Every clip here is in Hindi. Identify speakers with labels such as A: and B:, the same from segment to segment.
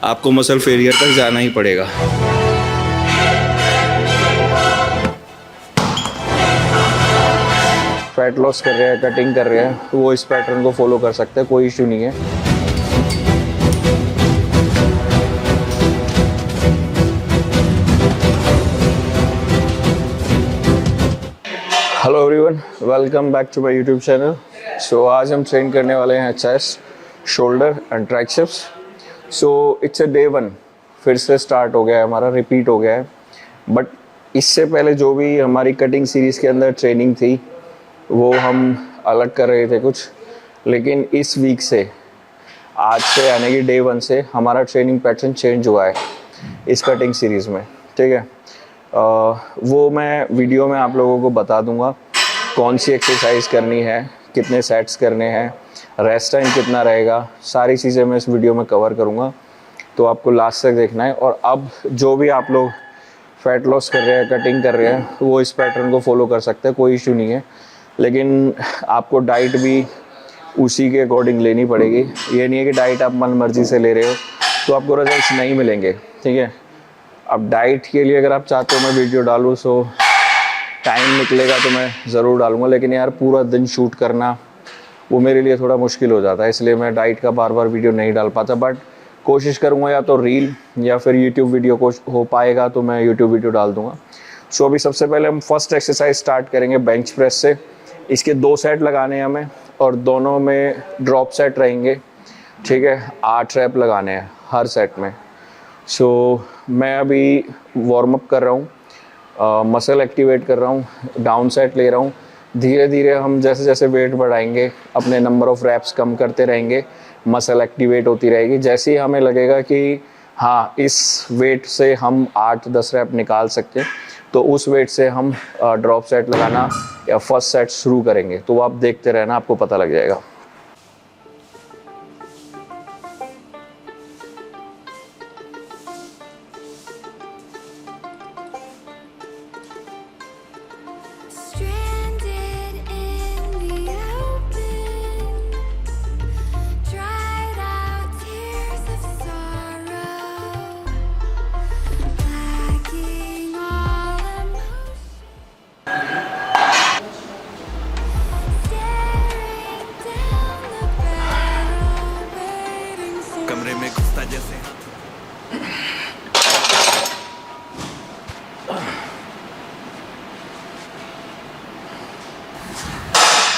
A: आपको मसल फेलियर तक जाना ही पड़ेगा। फैट लॉस कर रहे हैं, कटिंग कर रहे हैं, तो वो इस पैटर्न को फॉलो कर सकते हैं, कोई इशू नहीं है। Hello everyone, welcome back to my YouTube channel. So आज हम ट्रेन करने वाले हैं chest, shoulder and triceps. So it's a day 1, फिर से स्टार्ट हो गया है हमारा, रिपीट हो गया है। बट इससे पहले जो भी हमारी कटिंग सीरीज़ के अंदर ट्रेनिंग थी वो हम अलग कर रहे थे कुछ, लेकिन इस वीक से, आज से यानी कि डे 1 से हमारा ट्रेनिंग पैटर्न चेंज हुआ है इस कटिंग सीरीज़ में। ठीक है, वो मैं वीडियो में आप लोगों को बता दूंगा कौन सी एक्सरसाइज करनी है, कितने सेट्स करने हैं, रेस्ट टाइम कितना रहेगा, सारी चीज़ें मैं इस वीडियो में कवर करूंगा, तो आपको लास्ट तक देखना है। और अब जो भी आप लोग फैट लॉस कर रहे हैं, कटिंग कर रहे हैं, वो इस पैटर्न को फॉलो कर सकते हैं, कोई इशू नहीं है। लेकिन आपको डाइट भी उसी के अकॉर्डिंग लेनी पड़ेगी। ये नहीं है कि डाइट आप मन मर्जी से ले रहे हो तो आपको रिजल्ट्स नहीं मिलेंगे। ठीक है, अब डाइट के लिए अगर आप चाहते हो मैं वीडियो डालूँ, सो टाइम निकलेगा तो मैं ज़रूर डालूँगा, लेकिन यार पूरा दिन शूट करना वो मेरे लिए थोड़ा मुश्किल हो जाता है, इसलिए मैं डाइट का बार बार वीडियो नहीं डाल पाता। बट कोशिश करूँगा या तो रील या फिर यूट्यूब वीडियो को हो पाएगा तो मैं यूट्यूब वीडियो डाल दूँगा। सो अभी सबसे पहले हम फर्स्ट एक्सरसाइज स्टार्ट करेंगे बेंच प्रेस से। इसके 2 सेट लगाने हैं हमें और दोनों में ड्रॉप सेट रहेंगे। ठीक है, 8 रैप लगाने हैं हर सेट में। सो मैं अभी वार्म अप कर रहा हूँ, मसल एक्टिवेट कर रहा हूँ, डाउन सेट ले रहा हूँ। धीरे धीरे हम जैसे जैसे वेट बढ़ाएंगे अपने नंबर ऑफ़ रैप्स कम करते रहेंगे, मसल एक्टिवेट होती रहेगी। जैसे ही हमें लगेगा कि हाँ इस वेट से हम 8-10 रैप निकाल सकते हैं, तो उस वेट से हम ड्रॉप सेट लगाना या फर्स्ट सेट शुरू करेंगे। तो आप देखते रहना, आपको पता लग जाएगा।
B: कमरे में घुसता जैसे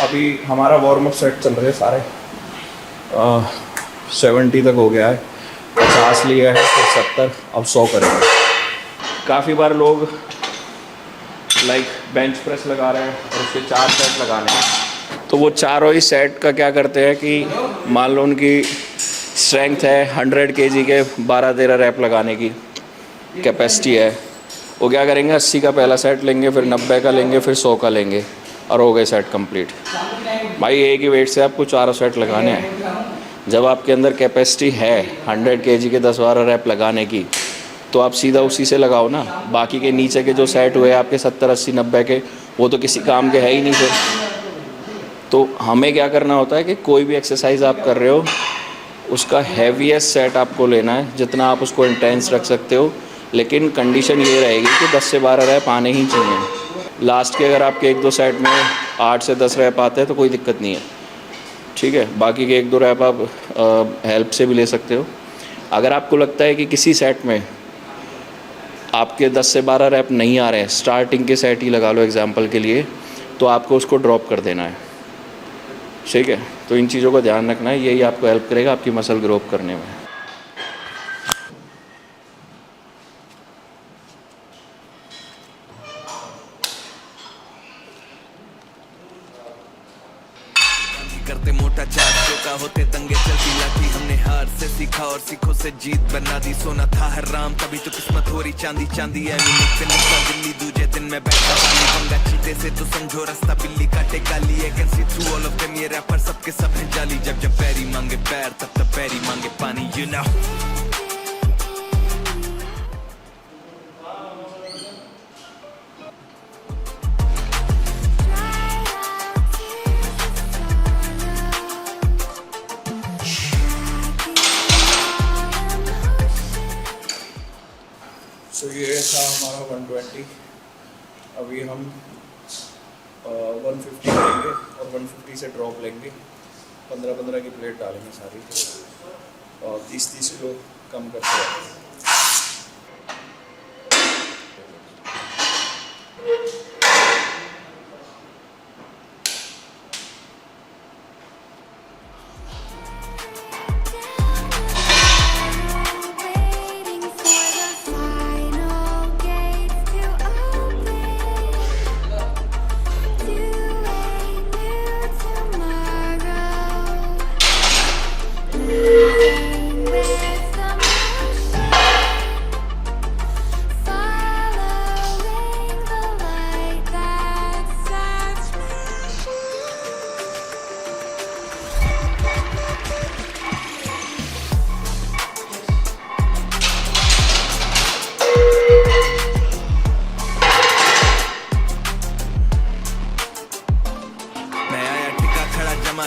A: अभी हमारा वार्म अप सेट चल रहे हैं सारे, 70 तक हो गया है, 50 लिया है तो 70, अब 100 करेंगे। काफ़ी बार लोग बेंच प्रेस लगा रहे हैं और उसके 4 सेट लगाने हैं, तो वो चारों ही सेट का क्या करते हैं कि मान लो उनकी स्ट्रेंथ है 100 kg के 12-13 रैप लगाने की कैपेसिटी है, वो क्या करेंगे 80 का पहला सेट लेंगे, फिर 90 का लेंगे, फिर 100 का लेंगे और हो गए सेट कंप्लीट। भाई एक ही वेट से आपको 4 सेट लगाने हैं। जब आपके अंदर कैपेसिटी है 100 kg के 10-12 रैप लगाने की, तो आप सीधा उसी से लगाओ ना। बाकी के नीचे के जो सेट हुए आपके 70, 80, 90 के, वो तो किसी काम के है ही नहीं फिर। तो हमें क्या करना होता है कि कोई भी एक्सरसाइज आप कर रहे हो उसका हैवीएस्ट सेट आपको लेना है, जितना आप उसको इंटेंस रख सकते हो, लेकिन कंडीशन ये रहेगी कि 10 से 12 रैप आने ही चाहिए। लास्ट के अगर आपके 1-2 सेट में 8 से 10 रैप आते हैं तो कोई दिक्कत नहीं है। ठीक है, बाकी के 1-2 रैप आप हेल्प से भी ले सकते हो। अगर आपको लगता है कि किसी सेट में आपके 10 से 12 रैप नहीं आ रहे हैं, स्टार्टिंग के सेट ही लगा लो एग्जांपल के लिए, तो आपको उसको ड्रॉप कर देना है। ठीक है, तो इन चीज़ों का ध्यान रखना है, यही आपको हेल्प करेगा आपकी मसल ग्रो करने में।
B: करते मोटा चाट चौका होते दंगे चलती लाठी, हमने हार से सीखा और सीखों से जीत बना दी। सोना था हराम तभी तो किस्मत हो रही चांदी चांदी है। दिन निकला दिल्ली दूजे दिन में बैठा वाली बंगा चीते से तो समझो रास्ता बिल्ली काटे गाली है। Can see through all of them, ये रैपर सबके सब हैं जाली। जब जब पैरी मांगे पैर तब तब पैरी मांगे पानी, यू नो।
A: सो ये था हमारा 120। अभी हम 150 लेंगे और 150 से ड्रॉप लेंगे। 15-15 की प्लेट डालेंगे सारी और 30-30 किलो कम करते हैं।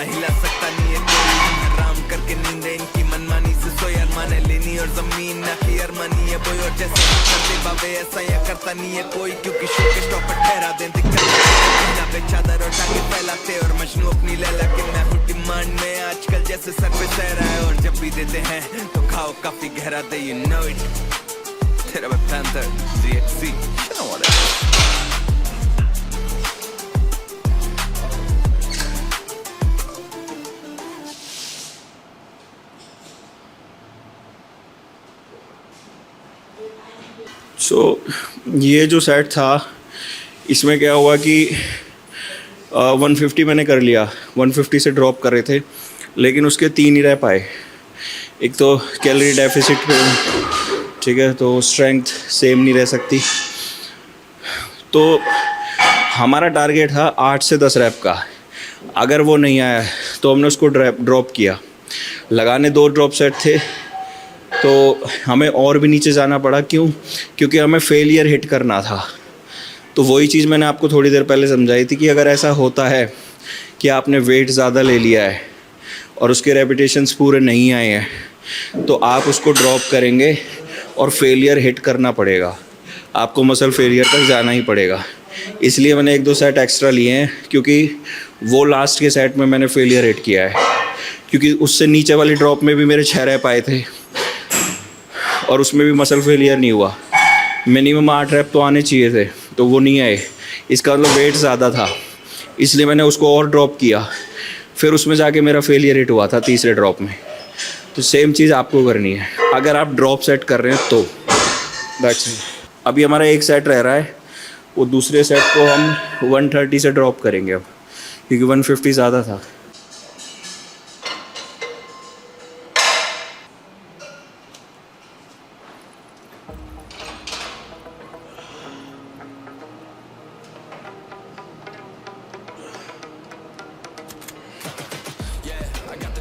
B: हिला सकता नहीं है कोई, आराम करके नींदे इनकी मनमानी से सोई। अरमाने लेनी और जमीन ना की अरमानी है कोई, और जैसे करते बाबे ऐसा या करता नहीं है कोई, क्योंकि शो के स्टॉप पर ठहरा दे दिक्कत पे चादर और टाके फैलाते और मजनू अपनी लैला के मैं हूँ डिमांड में आजकल जैसे सर पे सह रहा है। और जब भी देते हैं तो खाओ काफी गहरा दे, you know it। तेरा panther DXC, you know what it is।
A: सो ये जो सेट था इसमें क्या हुआ कि 150 मैंने कर लिया, 150 से ड्रॉप कर रहे थे, लेकिन उसके 3 ही रह पाए। एक तो कैलोरी डेफिसिट पे, ठीक है, तो स्ट्रेंथ सेम नहीं रह सकती। तो हमारा टारगेट था 8 से 10 रैप का। अगर वो नहीं आया तो हमने उसको ड्रॉप किया। लगाने 2 ड्रॉप सेट थे तो हमें और भी नीचे जाना पड़ा। क्यों? क्योंकि हमें फेलियर हिट करना था। तो वही चीज़ मैंने आपको थोड़ी देर पहले समझाई थी कि अगर ऐसा होता है कि आपने वेट ज़्यादा ले लिया है और उसके रेपिटेशंस पूरे नहीं आए हैं तो आप उसको ड्रॉप करेंगे और फेलियर हिट करना पड़ेगा, आपको मसल फेलियर तक जाना ही पड़ेगा। इसलिए मैंने 1-2 सेट एक्स्ट्रा लिए हैं, क्योंकि वो लास्ट के सेट में मैंने फेलियर हिट किया है। क्योंकि उससे नीचे वाली ड्रॉप में भी मेरे 6 रह पाए थे और उसमें भी मसल फेलियर नहीं हुआ। मिनिमम 8 रैप तो आने चाहिए थे, तो वो नहीं आए। इसका मतलब वेट ज़्यादा था, इसलिए मैंने उसको और ड्रॉप किया। फिर उसमें जाके मेरा फेलियर हिट हुआ था तीसरे ड्रॉप में। तो सेम चीज़ आपको करनी है अगर आप ड्रॉप सेट कर रहे हैं तो। That's it. अभी हमारा एक सेट रह रहा है, वो दूसरे सेट को हम 130 से ड्रॉप करेंगे अब, क्योंकि 150 ज़्यादा था।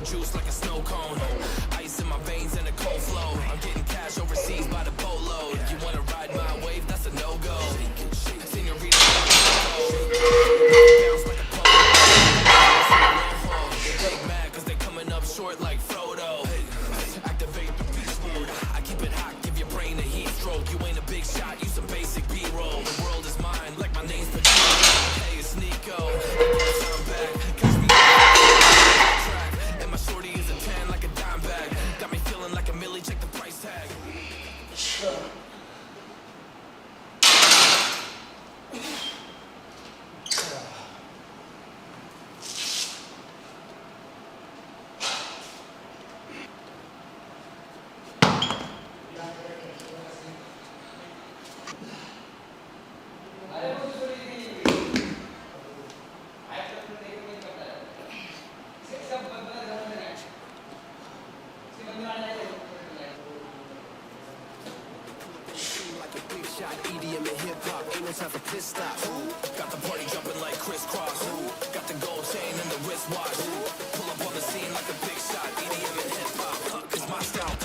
B: Juice like a snow cone, ice in my veins and a cold flow. I'm getting cash overseas by the boatload. You wanna ride my wave? That's a no-go. Senorita, bounce like a polo. Big mad 'cause they coming up short like Frodo. Activate the beast mode. I keep it hot, give your brain a heat stroke. You ain't a big shot, you some basic B-roll. The world is mine, like my name's Patrick. Hey, it's Nico. I'm back. Catch me. Shorty is a 10 like a dime bag. Got me feeling like a millie, check the price tag. EDM and hip hop, ain't no time for pit stops. Got the party jumping like crisscross. Got the gold chain and the wristwatch. Pull up on the scene like a big shot. EDM and hip hop, 'cause my style.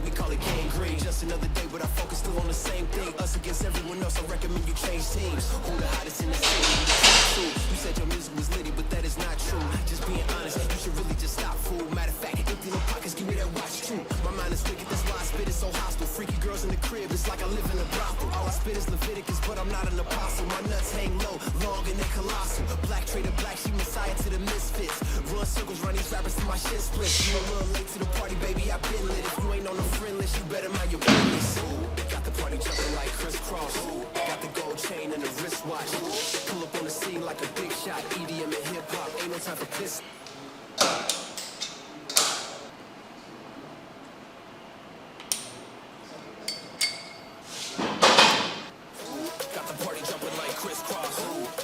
C: We call it gang green. Just another day, but our focus still on the same thing. Us against everyone else. I recommend you change teams. Who the hottest in the city? You said your music was litty, but that is not true. Just being honest, you should really just stop, fool. Matter of fact, empty them pockets, give me that watch too. My mind is wicked, that's why I spit it so hostile. Freaky girls in the crib, it's like I live in a brothel. All I spit is Leviticus, but I'm not an apostle. My nuts hang low, long and they colossal. Black trader, black sheep, messiah to the misfits. Run circles, run these rappers till my shit splits. You a little late to the party, baby, I've been lit. If you ain't on the friend list, you better mind your business. Got the party jumping like crisscross. Got the gold chain and the wristwatch. Pull up on the scene like a big shot. EDM and hip hop, ain't no time for piss. Got the party jumping like crisscross.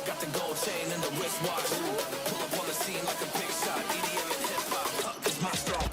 C: Got the gold chain and the wristwatch. Pull up on the scene like a big shot. EDM and hip hop, is my strong.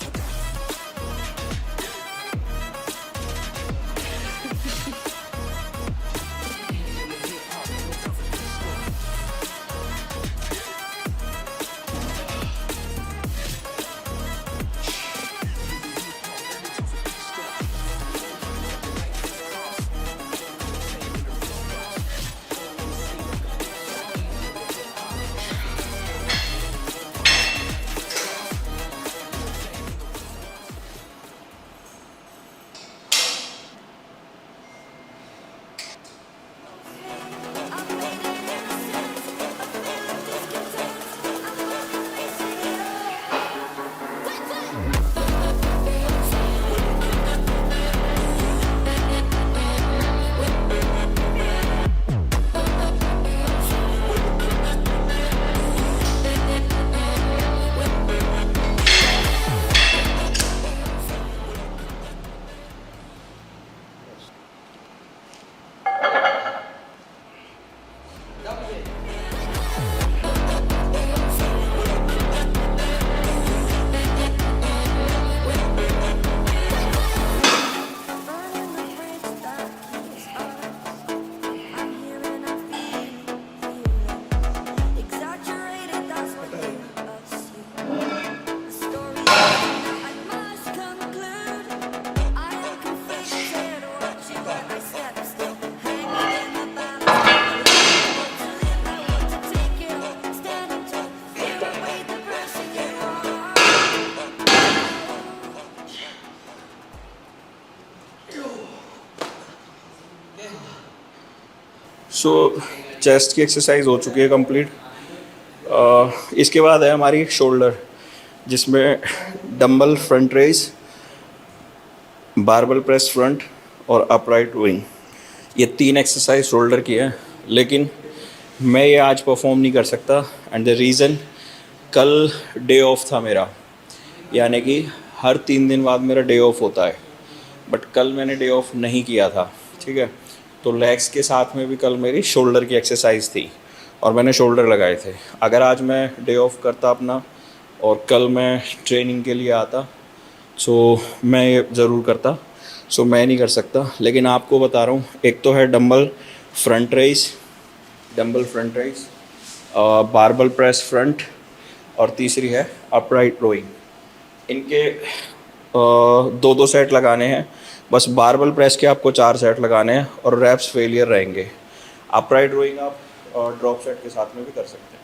A: So chest की एक्सरसाइज हो चुकी है कंप्लीट। इसके बाद है हमारी शोल्डर, जिसमें dumbbell front raise, barbell press front और अपराइट रोइंग, ये 3 एक्सरसाइज शोल्डर की है। लेकिन मैं ये आज परफॉर्म नहीं कर सकता एंड द रीज़न, कल डे ऑफ था मेरा, यानी कि हर 3 दिन बाद मेरा डे ऑफ होता है, बट कल मैंने डे ऑफ नहीं किया था, ठीक है। तो लेग्स के साथ में भी कल मेरी शोल्डर की एक्सरसाइज थी और मैंने शोल्डर लगाए थे। अगर आज मैं डे ऑफ करता अपना और कल मैं ट्रेनिंग के लिए आता, सो मैं ये ज़रूर करता। सो मैं नहीं कर सकता, लेकिन आपको बता रहा हूँ, एक तो है dumbbell front raise, barbell press front, और तीसरी है अपराइट रोइंग। इनके 2-2 सेट लगाने हैं, बस बारबल प्रेस के आपको 4 सेट लगाने हैं और रैप्स फेलियर रहेंगे। अपराइट रोइंग आप ड्रॉप सेट के साथ में भी कर सकते हैं।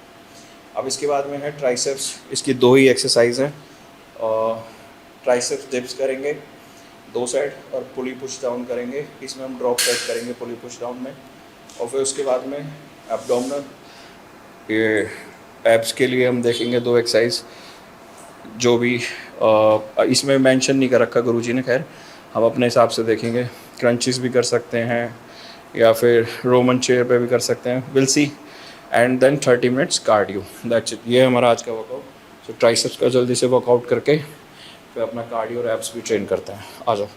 A: अब इसके बाद में है ट्राइसेप्स, इसकी 2 ही एक्सरसाइज हैं। ट्राइसेप्स डिप्स करेंगे 2 सेट और पुली पुश डाउन करेंगे, इसमें हम ड्रॉप सेट करेंगे पुली पुश डाउन में। और फिर उसके बाद में एब्डोमिनल, ये एब्स के लिए हम देखेंगे 2 एक्सरसाइज, जो भी इसमें मेंशन नहीं कर रखा गुरुजी ने, खैर हम अपने हिसाब से देखेंगे। क्रंचेस भी कर सकते हैं या फिर रोमन चेयर पे भी कर सकते हैं, will see. And then 30 minutes cardio, that's it. ये है हमारा आज का वर्कआउट। सो ट्राइसेप्स का जल्दी से वर्कआउट करके फिर अपना कार्डियो और एब्स भी ट्रेन करते हैं। आ जाओ।